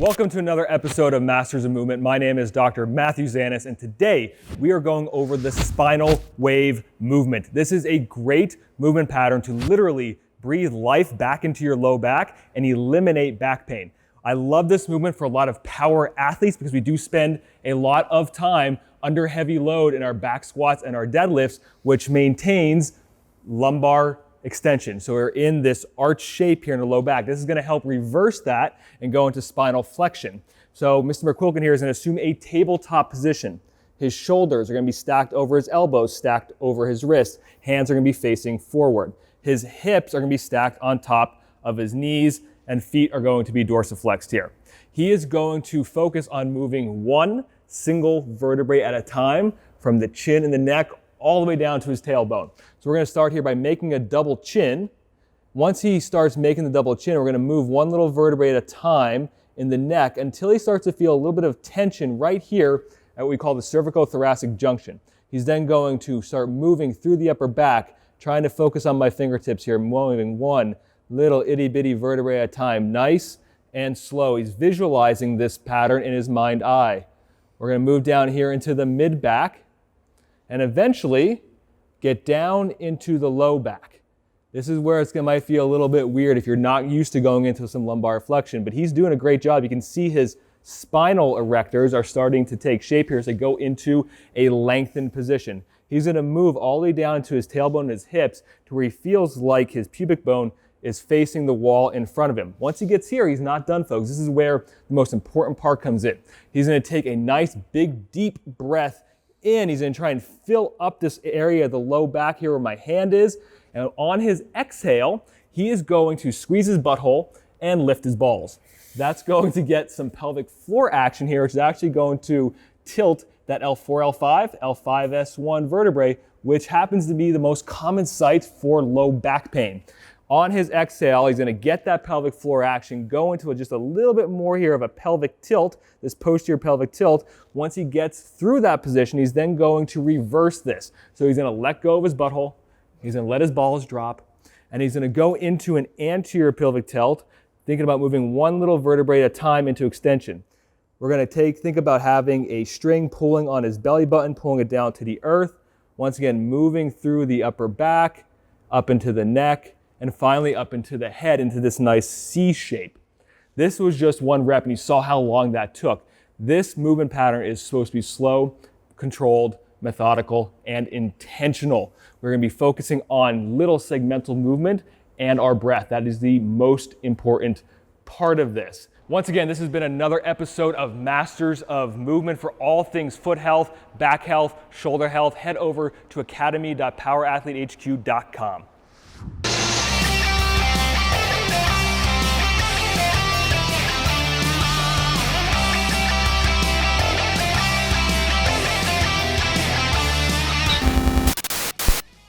Welcome to another episode of Masters of Movement. My name is Dr. Matthew Zanis, and today we are going over the spinal wave movement. This is a great movement pattern to literally breathe life back into your low back and eliminate back pain. I love this movement for a lot of power athletes because we do spend a lot of time under heavy load in our back squats and our deadlifts, which maintains lumbar extension. So we're in this arch shape here in the low back. This is going to help reverse that and go into spinal flexion. So Mr. McQuilkin here is going to assume a tabletop position. His shoulders are going to be stacked over his elbows, stacked over his wrists. Hands are going to be facing forward. His hips are going to be stacked on top of his knees, and feet are going to be dorsiflexed here. He is going to focus on moving one single vertebrae at a time from the chin and the neck all the way down to his tailbone. So we're going to start here by making a double chin. Once he starts making the double chin, we're going to move one little vertebrae at a time in the neck until he starts to feel a little bit of tension right here at what we call the cervicothoracic junction. He's then going to start moving through the upper back, trying to focus on my fingertips here, moving one little itty bitty vertebrae at a time, nice and slow. He's visualizing this pattern in his mind eye. We're going to move down here into the mid back and eventually get down into the low back. This is where it might feel a little bit weird if you're not used to going into some lumbar flexion, but he's doing a great job. You can see his spinal erectors are starting to take shape here as they go into a lengthened position. He's going to move all the way down into his tailbone and his hips to where he feels like his pubic bone is facing the wall in front of him. Once he gets here, he's not done, folks. This is where the most important part comes in. He's going to take a nice, big, deep breath in. He's going to try and fill up this area of the low back here where my hand is. And on his exhale, he is going to squeeze his butthole and lift his balls. That's going to get some pelvic floor action here, which is actually going to tilt that L4, L5, L5S1 vertebrae, which happens to be the most common site for low back pain. On his exhale, he's going to get that pelvic floor action, go into just a little bit more here of a pelvic tilt, this posterior pelvic tilt. Once he gets through that position, he's then going to reverse this. So he's going to let go of his butthole, he's going to let his balls drop, and he's going to go into an anterior pelvic tilt, thinking about moving one little vertebrae at a time into extension. We're going to think about having a string pulling on his belly button, pulling it down to the earth. Once again, moving through the upper back, up into the neck, and finally up into the head, into this nice C shape. This was just one rep, and you saw how long that took. This movement pattern is supposed to be slow, controlled, methodical, and intentional. We're going to be focusing on little segmental movement and our breath. That is the most important part of this. Once again, this has been another episode of Masters of Movement. For all things foot health, back health, shoulder health, head over to academy.powerathletehq.com.